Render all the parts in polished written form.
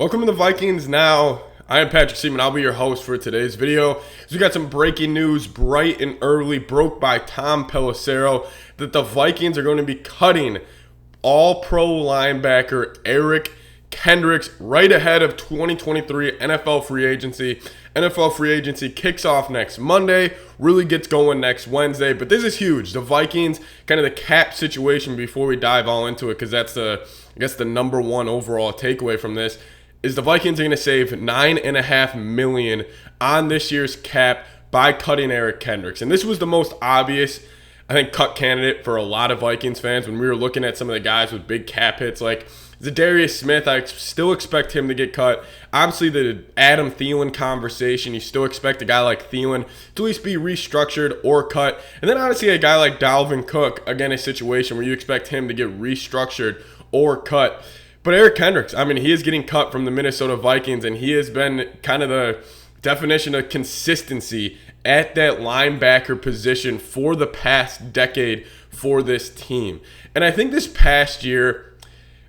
Welcome to the Vikings Now. I am Patrick Seaman. I'll be your host for today's video. So we got some breaking news bright and early, broke by Tom Peliserro, that the Vikings are going to be cutting all-pro linebacker Eric Kendricks right ahead of 2023 NFL free agency. NFL free agency kicks off next Monday, really gets going next Wednesday, but this is huge. The Vikings, kind of the cap situation before we dive all into it, because that's I guess the number one overall takeaway from this, is the Vikings are going to save $9.5 million on this year's cap by cutting Eric Kendricks. And this was the most obvious, I think, cut candidate for a lot of Vikings fans when we were looking at some of the guys with big cap hits like Zadarius Smith. I still expect him to get cut. Obviously, the Adam Thielen conversation, you still expect a guy like Thielen to at least be restructured or cut. And then honestly, a guy like Dalvin Cook, again, a situation where you expect him to get restructured or cut. But Eric Kendricks, I mean, he is getting cut from the Minnesota Vikings, and he has been kind of the definition of consistency at that linebacker position for the past decade for this team. And I think this past year,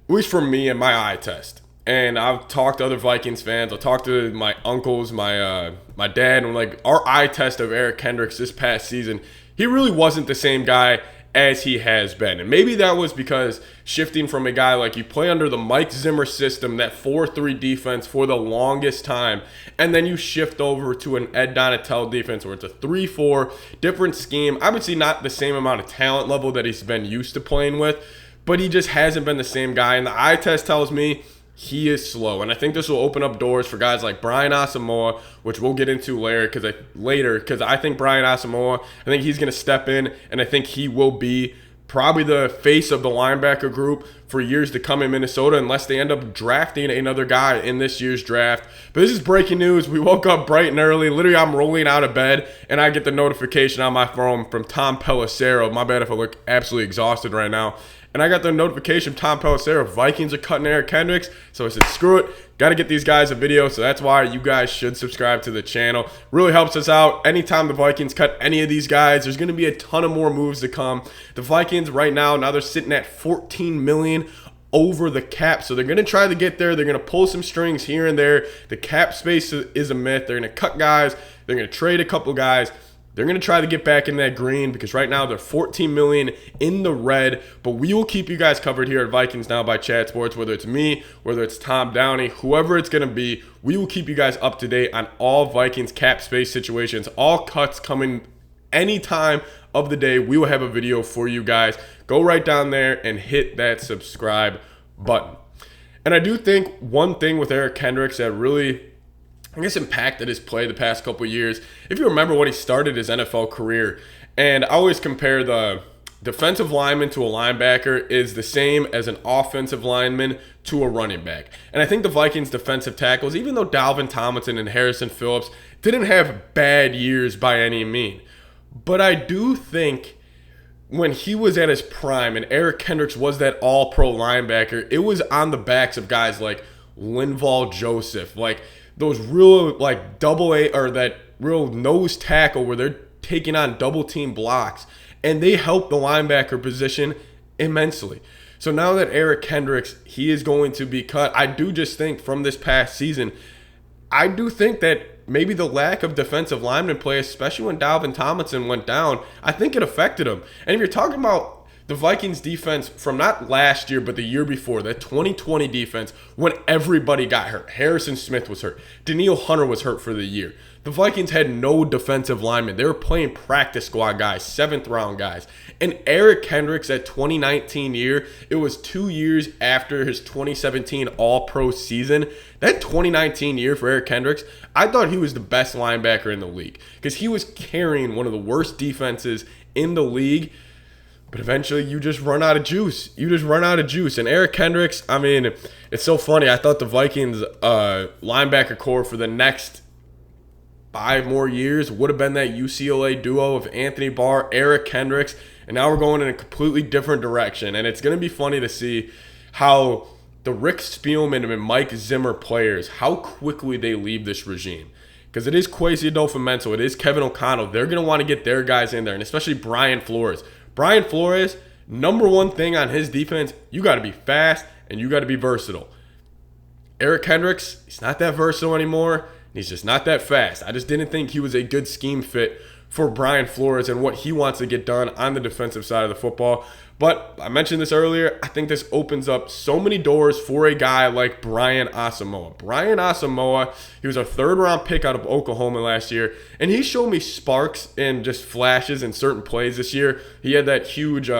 at least for me and my eye test, and I've talked to other Vikings fans, I've talked to my uncles, my dad, and like our eye test of Eric Kendricks this past season, he really wasn't the same guy as he has been. And maybe that was because shifting from a guy like you play under the Mike Zimmer system, that 4-3 defense for the longest time, and then you shift over to an Ed Donatell defense where it's a 3-4, different scheme. Obviously not the same amount of talent level that he's been used to playing with, but he just hasn't been the same guy. And the eye test tells me he is slow. And I think this will open up doors for guys like Brian Asamoah, which we'll get into later, because I think Brian Asamoah, I think he's going to step in, and I think he will be probably the face of the linebacker group for years to come in Minnesota, unless they end up drafting another guy in this year's draft. But this is breaking news. We woke up bright and early. Literally, I'm rolling out of bed, and I get the notification on my phone from Tom Peliserro. My bad if I look absolutely exhausted right now. And I got the notification, Tom Peliserro, Vikings are cutting Eric Kendricks. So I said, screw it. Got to get these guys a video. So that's why you guys should subscribe to the channel. Really helps us out. Anytime the Vikings cut any of these guys, there's going to be a ton of more moves to come. The Vikings right now they're sitting at $14 million over the cap. So they're going to try to get there. They're going to pull some strings here and there. The cap space is a myth. They're going to cut guys. They're going to trade a couple guys. They're going to try to get back in that green because right now they're $14 million in the red. But we will keep you guys covered here at Vikings Now by Chat Sports, whether it's me, whether it's Tom Downey, whoever it's going to be. We will keep you guys up to date on all Vikings cap space situations, all cuts coming any time of the day. We will have a video for you guys. Go right down there and hit that subscribe button. And I do think one thing with Eric Kendricks that really, I guess, impacted his play the past couple of years. If you remember when he started his NFL career, and I always compare the defensive lineman to a linebacker is the same as an offensive lineman to a running back. And I think the Vikings defensive tackles, even though Dalvin Tomlinson and Harrison Phillips didn't have bad years by any means, but I do think when he was at his prime and Eric Kendricks was that all-pro linebacker, it was on the backs of guys like Linval Joseph, like those real like double A or that real nose tackle where they're taking on double team blocks, and they help the linebacker position immensely. So now that Eric Kendricks, he is going to be cut, I do just think from this past season, I do think that maybe the lack of defensive lineman play, especially when Dalvin Tomlinson went down, I think it affected him. And if you're talking about the Vikings defense from not last year, but the year before, that 2020 defense, when everybody got hurt. Harrison Smith was hurt. Danielle Hunter was hurt for the year. The Vikings had no defensive linemen. They were playing practice squad guys, 7th round guys. And Eric Kendricks, that 2019 year, it was 2 years after his 2017 All-Pro season. That 2019 year for Eric Kendricks, I thought he was the best linebacker in the league because he was carrying one of the worst defenses in the league. But eventually, you just run out of juice. And Eric Kendricks, I mean, it's so funny. I thought the Vikings linebacker core for the next 5 more years would have been that UCLA duo of Anthony Barr, Eric Kendricks. And now we're going in a completely different direction. And it's going to be funny to see how the Rick Spielman and Mike Zimmer players, how quickly they leave this regime. Because it is Kwesi Adofo-Mensah, it is Kevin O'Connell. They're going to want to get their guys in there, and especially Brian Flores. Brian Flores, number one thing on his defense, you got to be fast and you got to be versatile. Eric Kendricks, he's not that versatile anymore. He's just not that fast. I just didn't think he was a good scheme fit for Brian Flores and what he wants to get done on the defensive side of the football. But I mentioned this earlier, I think this opens up so many doors for a guy like Brian Asamoah. Brian Asamoah, he was a third-round pick out of Oklahoma last year, and he showed me sparks and just flashes in certain plays this year. He had that huge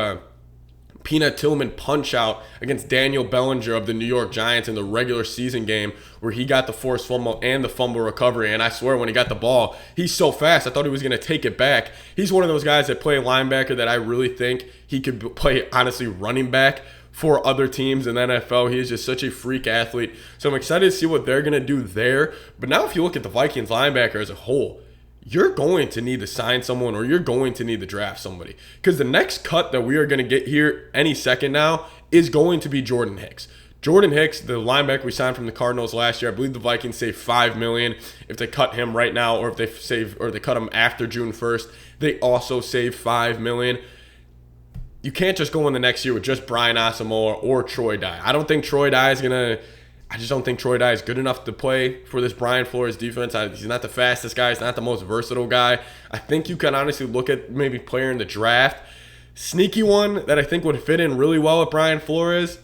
Peanut Tillman punch out against Daniel Bellinger of the New York Giants in the regular season game where he got the forced fumble and the fumble recovery. And I swear when he got the ball, he's so fast. I thought he was going to take it back. He's one of those guys that play linebacker that I really think he could play, honestly, running back for other teams in the NFL. He is just such a freak athlete. So I'm excited to see what they're going to do there. But now if you look at the Vikings linebacker as a whole, you're going to need to sign someone or you're going to need to draft somebody. Because the next cut that we are going to get here any second now is going to be Jordan Hicks. Jordan Hicks, the linebacker we signed from the Cardinals last year, I believe the Vikings saved $5 million if they cut him right now, or if they cut him after June 1st. They also save $5 million. You can't just go in the next year with just Brian Asamoah or Troy Dye. I just don't think Troy Dye is good enough to play for this Brian Flores defense. He's not the fastest guy. He's not the most versatile guy. I think you can honestly look at maybe player in the draft. Sneaky one that I think would fit in really well with Brian Flores.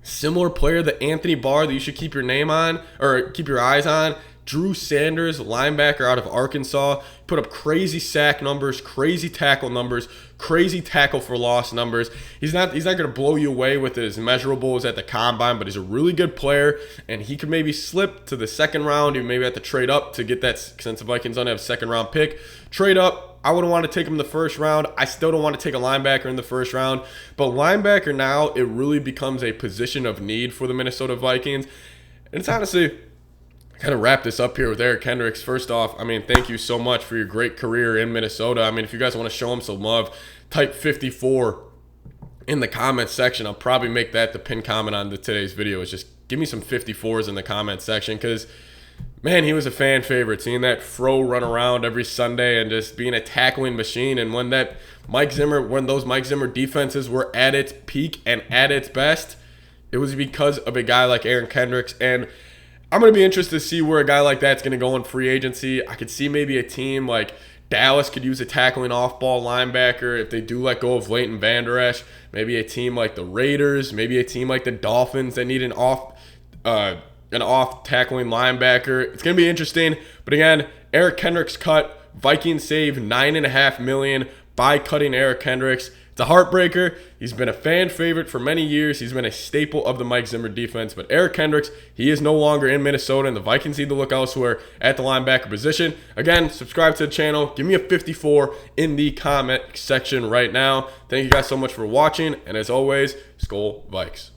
Similar player to Anthony Barr that you should keep your name on or keep your eyes on. Drew Sanders, linebacker out of Arkansas, put up crazy sack numbers, crazy tackle numbers, crazy tackle for loss numbers. He's not going to blow you away with his measurables at the combine, but he's a really good player, and he could maybe slip to the second round. You maybe have to trade up to get that, since the Vikings don't have a second round pick. Trade up. I wouldn't want to take him in the first round. I still don't want to take a linebacker in the first round, but linebacker now, it really becomes a position of need for the Minnesota Vikings. And it's honestly, kind of wrap this up here with Eric Kendricks. First off, I mean, thank you so much for your great career in Minnesota. I mean, if you guys want to show him some love, type 54 in the comments section. I'll probably make that the pinned comment on today's video. Is just give me some 54s in the comment section, because, man, he was a fan favorite. Seeing that fro run around every Sunday and just being a tackling machine. And when those Mike Zimmer defenses were at its peak and at its best, it was because of a guy like Eric Kendricks. And I'm going to be interested to see where a guy like that's going to go in free agency. I could see maybe a team like Dallas could use a tackling off-ball linebacker if they do let go of Leighton Vander Esch. Maybe a team like the Raiders. Maybe a team like the Dolphins that need an off-tackling linebacker. It's going to be interesting. But again, Eric Kendricks cut. Vikings save $9.5 million by cutting Eric Kendricks. It's a heartbreaker. He's been a fan favorite for many years. He's been a staple of the Mike Zimmer defense. But Eric Kendricks, he is no longer in Minnesota, and the Vikings need to look elsewhere at the linebacker position. Again, subscribe to the channel. Give me a 54 in the comment section right now. Thank you guys so much for watching. And as always, Skol Vikes.